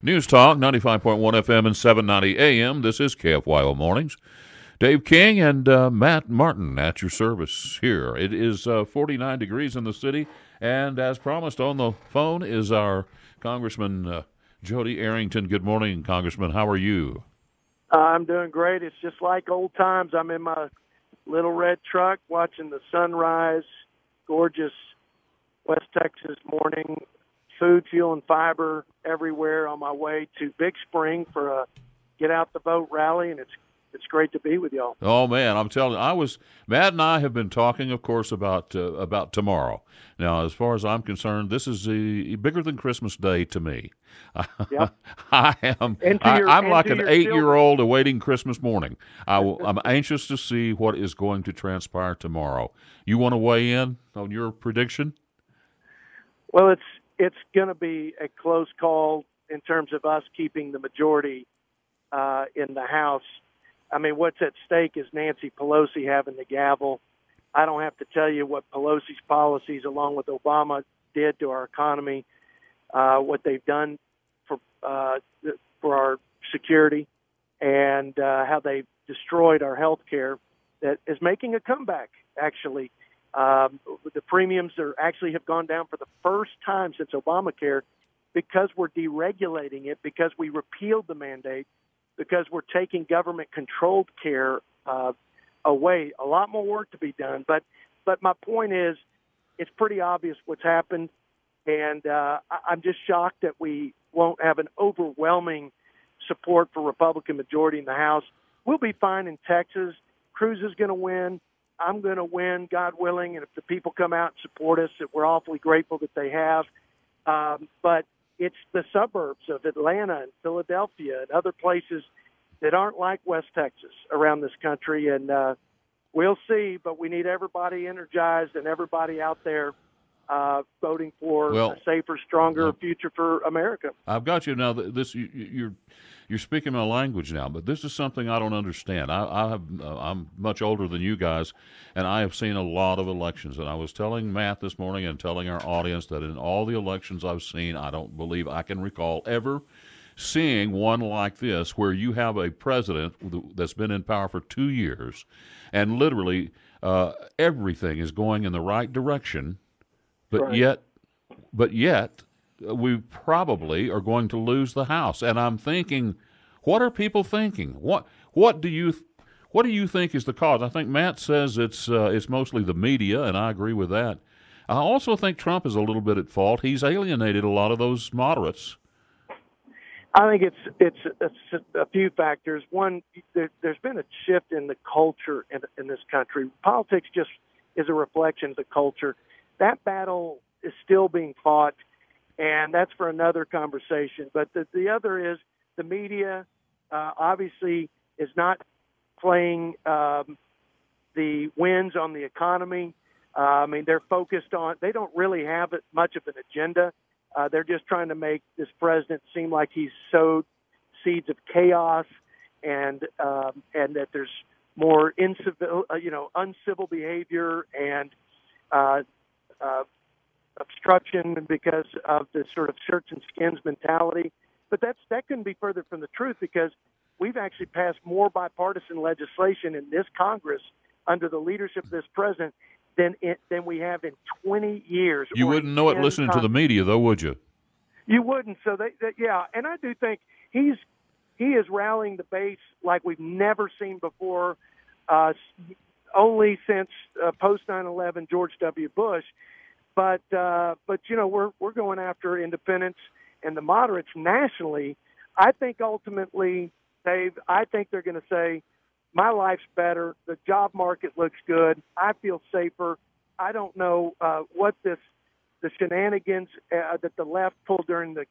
News Talk, 95.1 FM and 790 AM. This is KFYO Mornings. Dave King and Matt Martin at your service here. It is 49 degrees in the city, and as promised on the phone is our Congressman Jodey Arrington. Good morning, Congressman. How are you? I'm doing great. It's just like old times. I'm in my little red truck watching the sunrise, gorgeous West Texas morning, food, fuel, and fiber everywhere on my way to Big Spring for a Get Out the Vote rally, and it's great to be with y'all. Oh man, I'm telling you, Matt and I have been talking, of course, about tomorrow. Now, as far as I'm concerned, this is bigger than Christmas Day to me. Yep. I'm like an 8-year-old awaiting Christmas morning. I'm anxious to see what is going to transpire tomorrow. You want to weigh in on your prediction? Well, it's going to be a close call in terms of us keeping the majority in the House. I mean, what's at stake is Nancy Pelosi having the gavel. I don't have to tell you what Pelosi's policies, along with Obama, did to our economy, what they've done for our security, and how they've destroyed our health care that is making a comeback, actually. The premiums have gone down for the first time since Obamacare because we're deregulating it, because we repealed the mandate, because we're taking government-controlled care away. A lot more work to be done. But my point is, it's pretty obvious what's happened, and I'm just shocked that we won't have an overwhelming support for Republican majority in the House. We'll be fine in Texas. Cruz is going to win. I'm going to win, God willing, and if the people come out and support us, we're awfully grateful that they have. But it's the suburbs of Atlanta and Philadelphia and other places that aren't like West Texas around this country, and we'll see, but we need everybody energized and everybody out there voting for a safer, stronger future for America. I've got you now. You're speaking my language now, but this is something I don't understand. I'm much older than you guys, and I have seen a lot of elections. And I was telling Matt this morning and telling our audience that in all the elections I've seen, I don't believe I can recall ever seeing one like this where you have a president that's been in power for 2 years, and literally everything is going in the right direction. But yet, we probably are going to lose the House. And I'm thinking, what are people thinking? What do you think is the cause? I think Matt says it's mostly the media, and I agree with that. I also think Trump is a little bit at fault. He's alienated a lot of those moderates. I think it's a few factors. One, there's been a shift in the culture in this country. Politics just is a reflection of the culture. That battle is still being fought, and that's for another conversation. But the other is the media obviously is not playing the wins on the economy. I mean, they're focused on – they don't really have much of an agenda. They're just trying to make this president seem like he's sowed seeds of chaos and that there's more uncivil behavior and obstruction because of this sort of shirts and skins mentality. But that couldn't be further from the truth, because we've actually passed more bipartisan legislation in this Congress under the leadership of this president than we have in 20 years. You wouldn't know it listening to the media, though, would you? You wouldn't. So, yeah, and I do think he is rallying the base like we've never seen before, only since post 9/11 George W. Bush. But we're going after independents and the moderates nationally. I think ultimately, Dave, they're going to say, my life's better. The job market looks good. I feel safer. I don't know what the shenanigans that the left pulled during the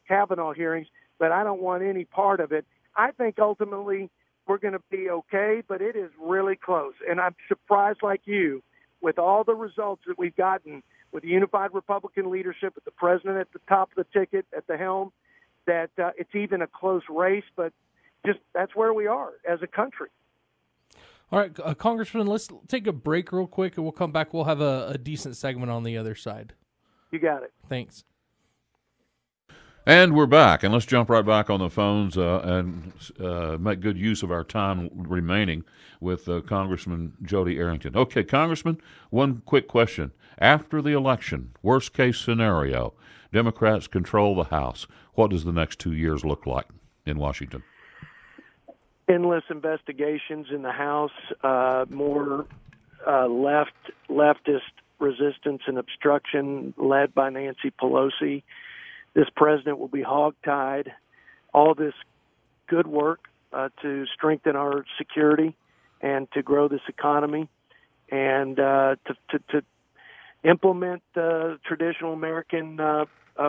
Kavanaugh hearings, but I don't want any part of it. I think ultimately we're going to be okay, but it is really close. And I'm surprised, like you, with all the results that we've gotten with the unified Republican leadership, with the president at the top of the ticket, at the helm, that it's even a close race, but just that's where we are as a country. All right, Congressman, let's take a break real quick, and we'll come back. We'll have a decent segment on the other side. You got it. Thanks. And we're back, and let's jump right back on the phones and make good use of our time remaining with Congressman Jodey Arrington. Okay, Congressman, one quick question. After the election, worst case scenario, Democrats control the House. What does the next 2 years look like in Washington? Endless investigations in the House, more leftist resistance and obstruction led by Nancy Pelosi. This president will be hogtied. All this good work to strengthen our security and to grow this economy and to implement traditional American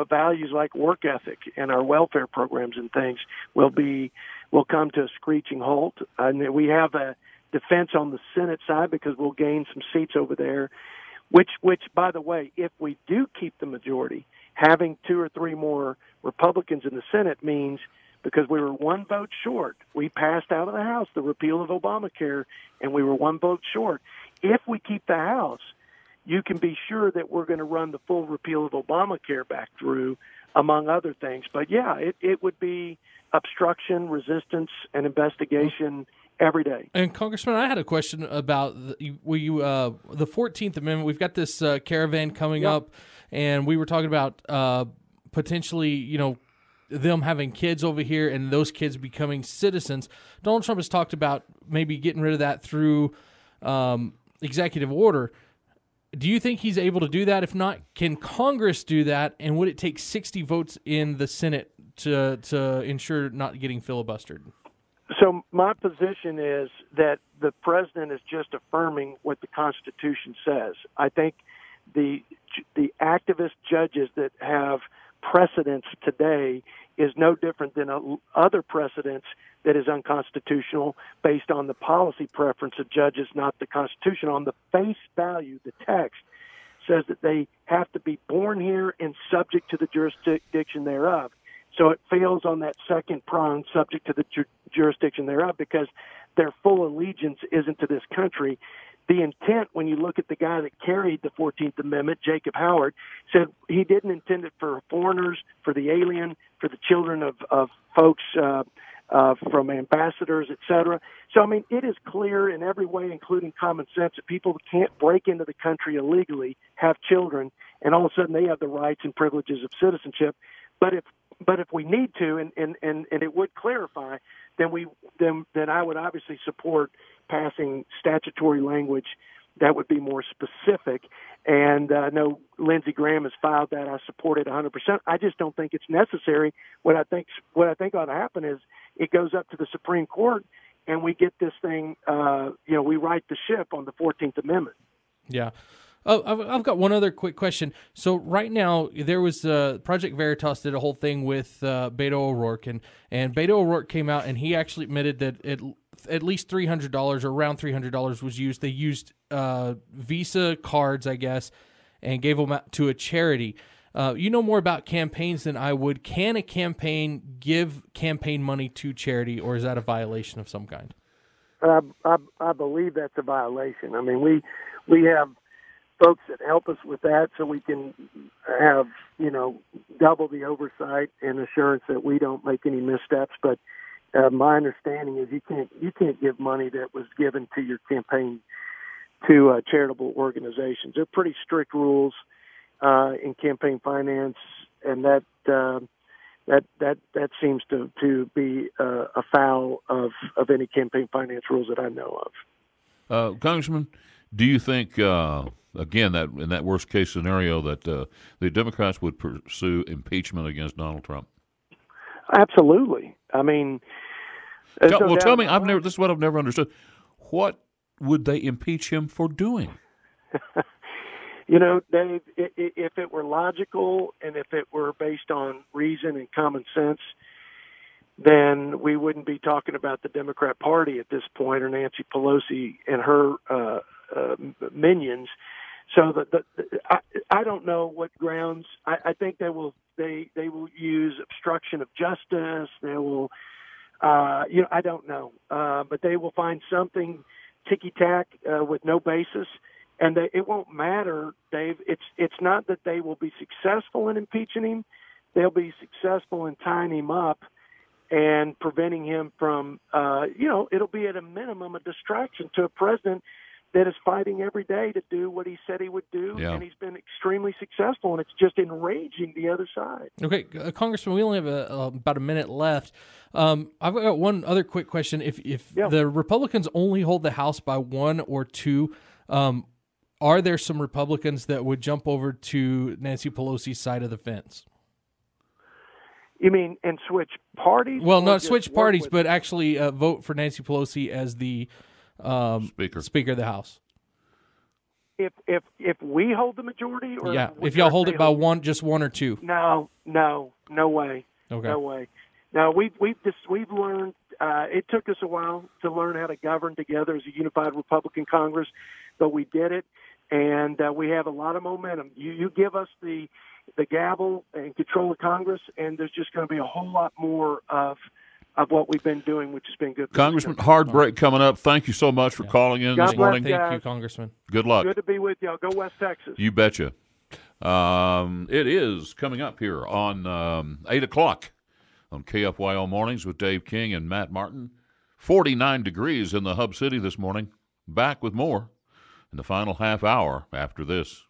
values like work ethic and our welfare programs and things will come to a screeching halt. And we have a defense on the Senate side because we'll gain some seats over there, which by the way, if we do keep the majority, having 2 or 3 more Republicans in the Senate means, because we were 1 vote short, we passed out of the House the repeal of Obamacare, and we were 1 vote short. If we keep the House, you can be sure that we're going to run the full repeal of Obamacare back through, among other things. But yeah, it would be obstruction, resistance, and investigation every day. And Congressman, I had a question about the 14th Amendment. We've got this caravan coming up, and we were talking about potentially, them having kids over here and those kids becoming citizens. Donald Trump has talked about maybe getting rid of that through executive order. Do you think he's able to do that? If not, can Congress do that? And would it take 60 votes in the Senate to ensure not getting filibustered? So my position is that the president is just affirming what the Constitution says. I think the activist judges that have precedents today is no different than other precedents that is unconstitutional based on the policy preference of judges, not the Constitution. On the face value, the text says that they have to be born here and subject to the jurisdiction thereof. So it fails on that second prong, subject to the jurisdiction thereof, because their full allegiance isn't to this country. The intent, when you look at the guy that carried the 14th Amendment, Jacob Howard, said he didn't intend it for foreigners, for the alien, for the children of folks from ambassadors, et cetera. So, I mean, it is clear in every way, including common sense, that people can't break into the country illegally, have children, and all of a sudden they have the rights and privileges of citizenship. But if we need to, and it would clarify, then I would obviously support passing statutory language that would be more specific. And I know Lindsey Graham has filed that. I support it 100%. I just don't think it's necessary. What I think ought to happen is it goes up to the Supreme Court, and we get this thing. We right the ship on the 14th Amendment. Yeah. Oh, I've got one other quick question. So right now, there was Project Veritas did a whole thing with Beto O'Rourke, and Beto O'Rourke came out and he actually admitted that at least $300 or around $300 was used. They used Visa cards, I guess, and gave them out to a charity. You know more about campaigns than I would. Can a campaign give campaign money to charity, or is that a violation of some kind? I believe that's a violation. I mean, we have folks that help us with that, so we can have double the oversight and assurance that we don't make any missteps. But my understanding is you can't give money that was given to your campaign to charitable organizations. They're pretty strict rules in campaign finance, and that seems to be a foul of any campaign finance rules that I know of. Congressman, do you think? Again, that in that worst case scenario, that the Democrats would pursue impeachment against Donald Trump? Absolutely. I mean, tell me. This is what I've never understood. What would they impeach him for doing? Dave, if it were logical and if it were based on reason and common sense, then we wouldn't be talking about the Democrat Party at this point, or Nancy Pelosi and her minions. So I don't know what grounds. I think they will use obstruction of justice. They will, I don't know, but they will find something ticky-tack with no basis, and it won't matter, Dave. It's not that they will be successful in impeaching him. they'll be successful in tying him up and preventing him from, it'll be at a minimum a distraction to a president that is fighting every day to do what he said he would do, and he's been extremely successful, and it's just enraging the other side. Okay, Congressman, we only have about a minute left. I've got one other quick question. If the Republicans only hold the House by 1 or 2, are there some Republicans that would jump over to Nancy Pelosi's side of the fence? You mean and switch parties? Well, not switch parties, but actually vote for Nancy Pelosi as the Speaker of the House. If we hold the majority, or if y'all hold it by 1 or 2. No way. Okay. No way. Now we've learned. It took us a while to learn how to govern together as a unified Republican Congress, but we did it, and we have a lot of momentum. You give us the gavel and control of Congress, and there's just going to be a whole lot more of what we've been doing, which has been good. Congressman, hard break coming up. Thank you so much for calling in this morning. Thank you, Congressman. Good luck. Good to be with y'all. Go West Texas. You betcha. It is coming up here on 8 o'clock on KFYO Mornings with Dave King and Matt Martin. 49 degrees in the Hub City this morning. Back with more in the final half hour after this.